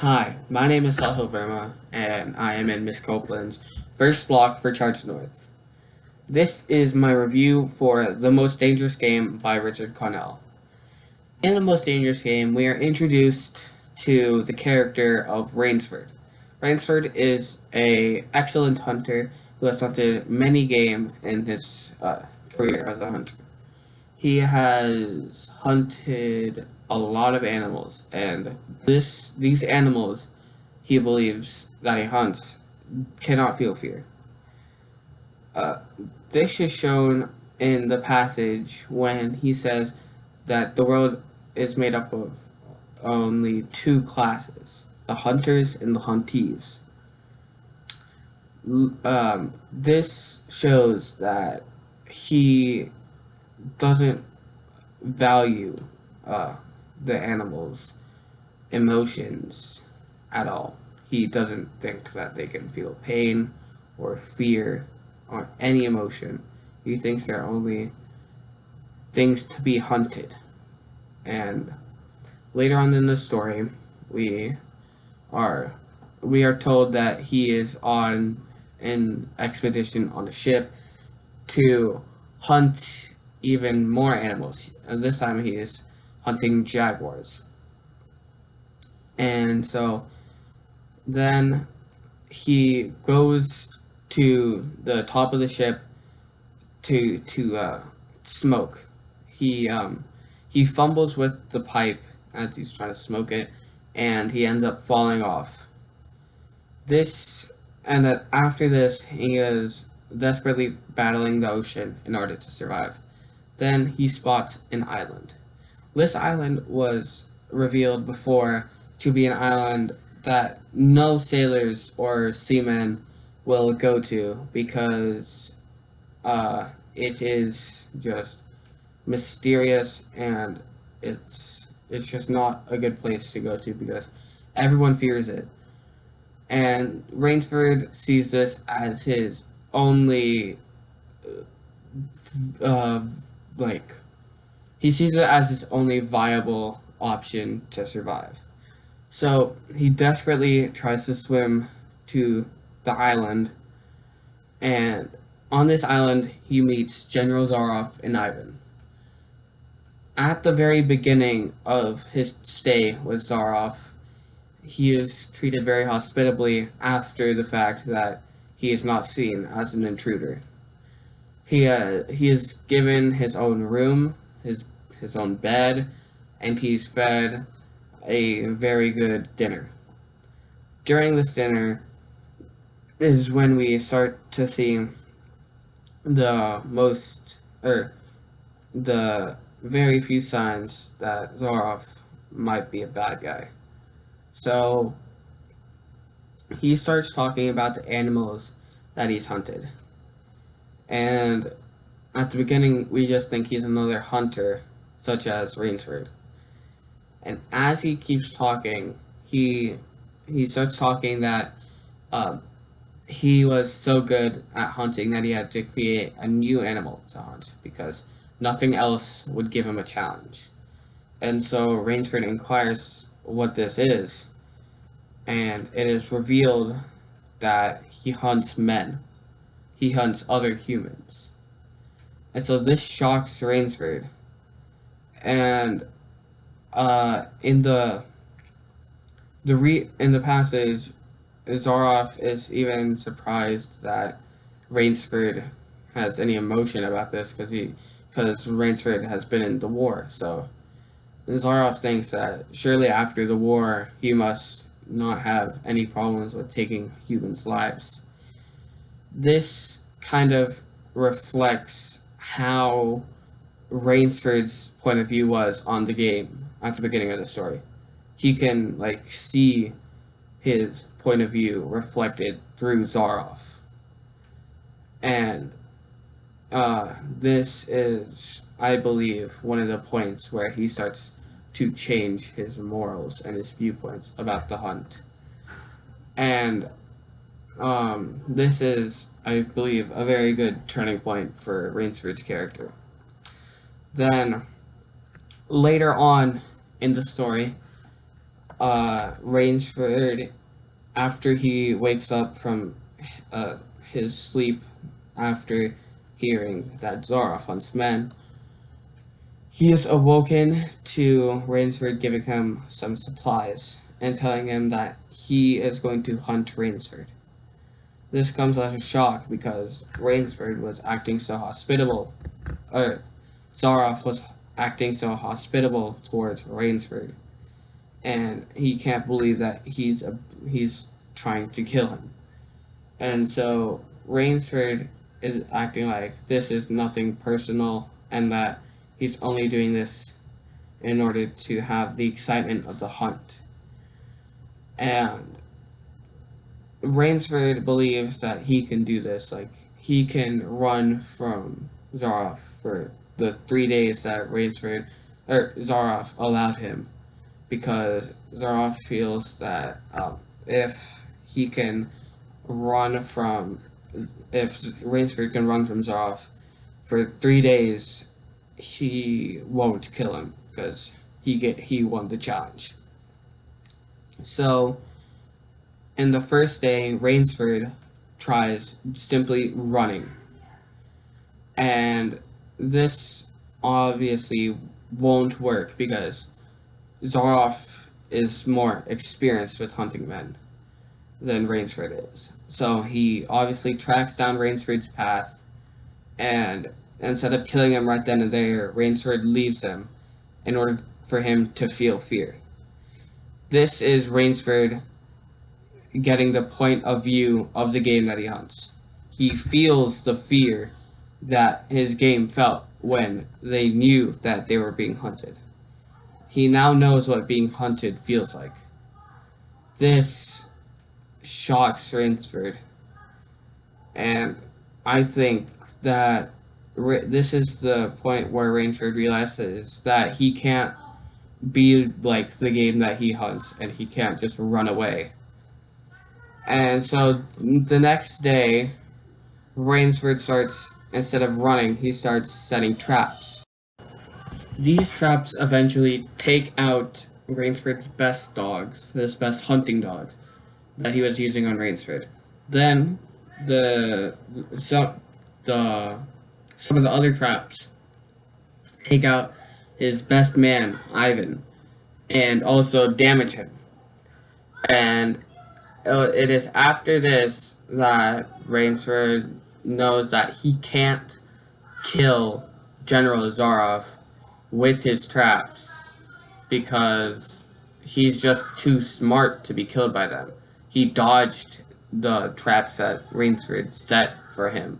Hi, my name is Sahil Verma, and I am in Miss Copeland's first block for Charge North. This is my review for The Most Dangerous Game by Richard Connell. In The Most Dangerous Game, we are introduced to the character of Rainsford. Rainsford is a excellent hunter who has hunted many game in his career as a hunter. He has hunted a lot of animals, and these animals he believes that he hunts cannot feel fear. Uh, this is shown in the passage when he says that the world is made up of only two classes, the hunters and the huntees. This shows that he doesn't value uh, the animals' emotions at all. He doesn't think that they can feel pain or fear or any emotion. He thinks they're only things to be hunted. And later on in the story, we are we are told that he is on an expedition on a ship to hunt even more animals. And this time he is hunting jaguars. And so then he goes to the top of the ship to smoke. He fumbles with the pipe as he's trying to smoke it, and he ends up falling off. This and that after this, he is desperately battling the ocean in order to survive. Then he spots an island. This island was revealed before to be an island that no sailors or seamen will go to because it is just mysterious and it's just not a good place to go to because everyone fears it. And Rainsford sees this as his only uh, like he sees it as his only viable option to survive. So he desperately tries to swim to the island, and on this island he meets General Zaroff and Ivan. At the very beginning of his stay with Zaroff, he is treated very hospitably after the fact that he is not seen as an intruder. He is given his own room, his own bed, and he's fed a very good dinner. During this dinner is when we start to see the most or the very few signs that Zoroff might be a bad guy. So he starts talking about the animals that he's hunted. And at the beginning, we just think he's another hunter, such as Rainsford. And as he keeps talking, he starts talking that uh, he was so good at hunting that he had to create a new animal to hunt because nothing else would give him a challenge. And so Rainsford inquires what this is, and it is revealed that he hunts men. He hunts other humans. And so this shocks Rainsford. And in the passage, Zoroff is even surprised that Rainsford has any emotion about this because Rainsford has been in the war. So Zoroff thinks that surely after the war he must not have any problems with taking humans' lives. This kind of reflects how Rainsford's point of view was on the game at the beginning of the story. He can see his point of view reflected through Zaroff. And this is, I believe, one of the points where he starts to change his morals and his viewpoints about the hunt. And this is, I believe, a very good turning point for Rainsford's character. Then, later on in the story, Rainsford, after he wakes up from his sleep after hearing that Zoroff hunts men, he is awoken to Rainsford giving him some supplies and telling him that he is going to hunt Rainsford. This comes as a shock because Rainsford was acting so hospitable, or Zoroff was acting so hospitable towards Rainsford, and he can't believe that he's trying to kill him. And so Rainsford is acting like this is nothing personal and that he's only doing this in order to have the excitement of the hunt. And Rainsford believes that he can do this. Like, he can run from Zoroff for the 3 days that Zoroff allowed him, because Zoroff feels that if he can run from, if Rainsford can run from Zoroff for 3 days, he won't kill him because he won the challenge. So, in the first day, Rainsford tries simply running, and this obviously won't work because Zoroff is more experienced with hunting men than Rainsford is. So he obviously tracks down Rainsford's path, and instead of killing him right then and there, Rainsford leaves him in order for him to feel fear. This is Rainsford getting the point of view of the game that he hunts. He feels the fear that his game felt when they knew that they were being hunted. He now knows what being hunted feels like. This shocks Rainsford, and I think that this is the point where Rainsford realizes that he can't be like the game that he hunts, and he can't just run away. And so the next day, Rainsford starts, instead of running, he starts setting traps. These traps eventually take out Rainsford's best dogs, his best hunting dogs, that he was using on Rainsford. Then some of the other traps take out his best man, Ivan, and also damage him. And it is after this that Rainsford knows that he can't kill General Zoroff with his traps because he's just too smart to be killed by them. He dodged the traps that Rainsford set for him,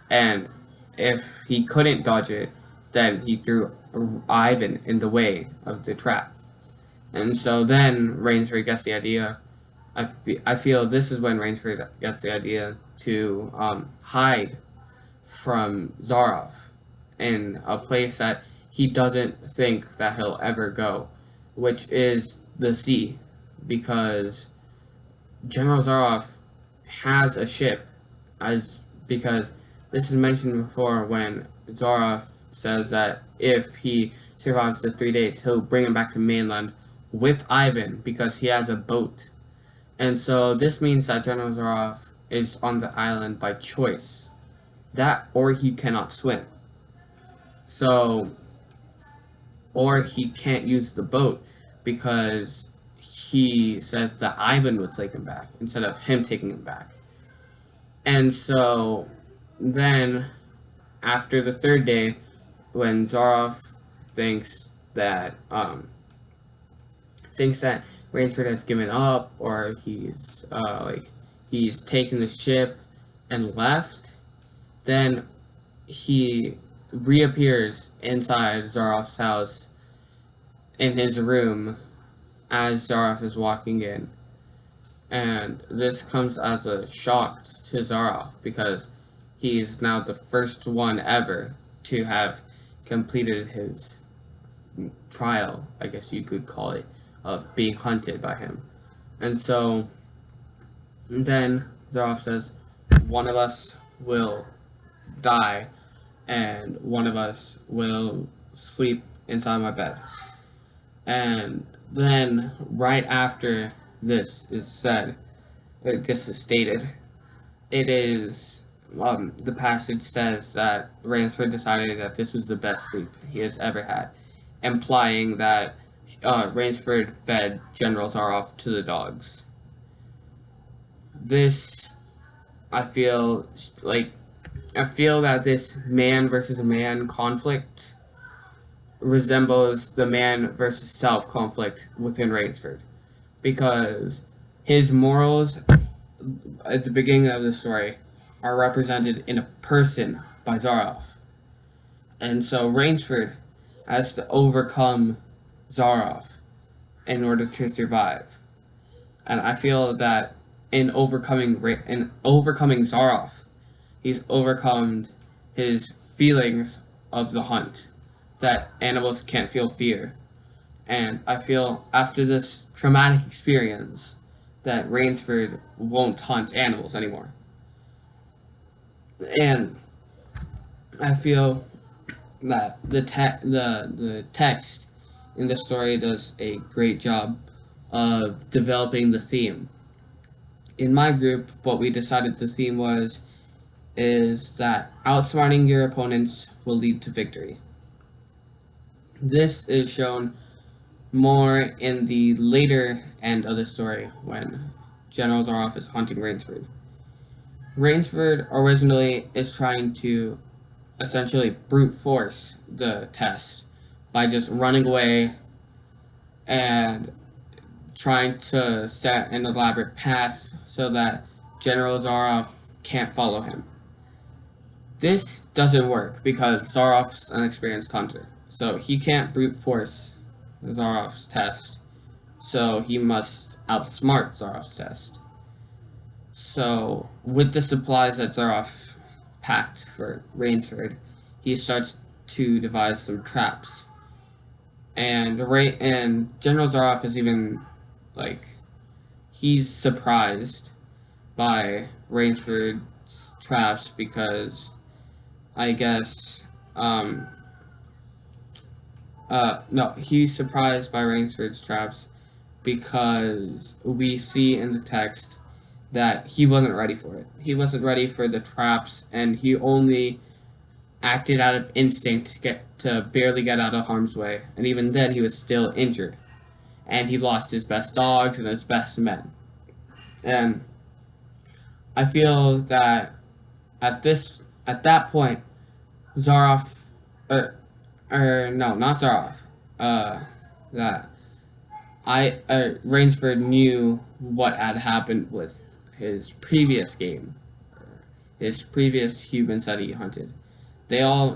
and if he couldn't dodge it, then he threw Ivan in the way of the trap. And so then Rainsford gets the idea. I feel this is when Rainsford gets the idea to hide from Zoroff in a place that he doesn't think that he'll ever go, which is the sea, because General Zoroff has a ship, because this is mentioned before when Zoroff says that if he survives the 3 days, he'll bring him back to mainland with Ivan because he has a boat. And so this means that General Zoroff is on the island by choice. That, or he cannot swim. So, or he can't use the boat because he says that Ivan would take him back instead of him taking him back. And so then, after the 3rd day, when Zoroff thinks that Rainsford has given up, or he's taken the ship and left, then he reappears inside Zoroff's house in his room as Zoroff is walking in. And this comes as a shock to Zoroff because he is now the first one ever to have completed his trial, I guess you could call it, of being hunted by him. And so then Zoroff says, one of us will die and one of us will sleep inside my bed. And Then, right after this is said, this is stated, it is the passage says that Ransford decided that this was the best sleep he has ever had, implying that Ransford fed General Zaroff to the dogs. This, I feel like, I feel that this man versus man conflict resembles the man versus self conflict within Rainsford, because his morals at the beginning of the story are represented in a person by Zaroff. And so Rainsford has to overcome Zaroff in order to survive. And I feel that in overcoming Zaroff, he's overcome his feelings of the hunt, that animals can't feel fear. And I feel after this traumatic experience that Rainsford won't hunt animals anymore. And I feel that the text in the story does a great job of developing the theme. In my group, what we decided the theme was is that outsmarting your opponents will lead to victory. This is shown more in the later end of the story when General Zaroff is hunting Rainsford. Rainsford originally is trying to essentially brute force the test by just running away and trying to set an elaborate path so that General Zaroff can't follow him. This doesn't work because Zaroff's an experienced hunter, so he can't brute force Zaroff's test, so he must outsmart Zaroff's test. So, with the supplies that Zaroff packed for Rainsford, he starts to devise some traps. And General Zaroff is even like he's surprised by Rainsford's traps because I guess no, he's surprised by Rainsford's traps because we see in the text that he wasn't ready for it. He wasn't ready for the traps, and he only acted out of instinct to barely get out of harm's way. And even then, he was still injured, and he lost his best dogs and his best men. And I feel that at that point, Zaroff, no, not Zaroff, that Rainsford knew what had happened with his previous game, his previous humans that he hunted. They all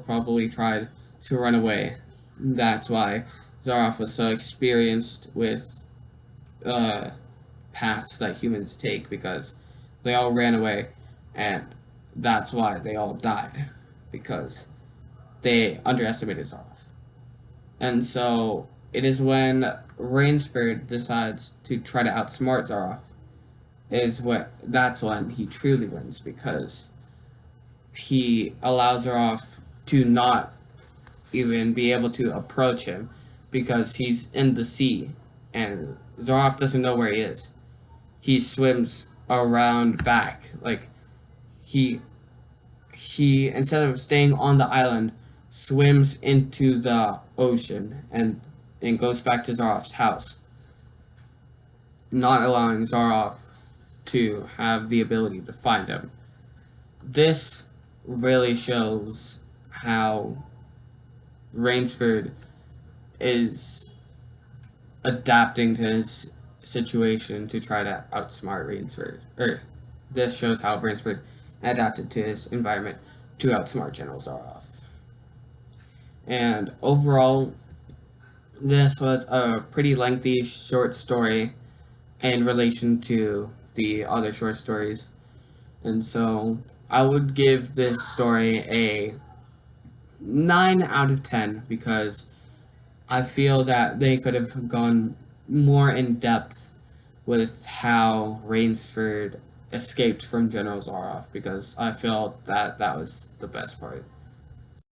probably tried to run away. That's why Zaroff was so experienced with paths that humans take, because they all ran away, and that's why they all died, because they underestimated Zaroff. And so it is when Rainsford decides to try to outsmart Zaroff that's when he truly wins, because he allows Zaroff to not even be able to approach him because he's in the sea and Zaroff doesn't know where he is. He swims around back, like he instead of staying on the island, swims into the ocean and goes back to Zaroff's house, not allowing Zaroff to have the ability to find him. This really shows how Rainsford is adapting to his situation to try to outsmart Rainsford. This shows how Rainsford adapted to his environment to outsmart General Zaroff. And overall, this was a pretty lengthy short story in relation to the other short stories. And so I would give this story a 9 out of 10 because I feel that they could have gone more in depth with how Rainsford escaped from General Zaroff, because I felt that that was the best part.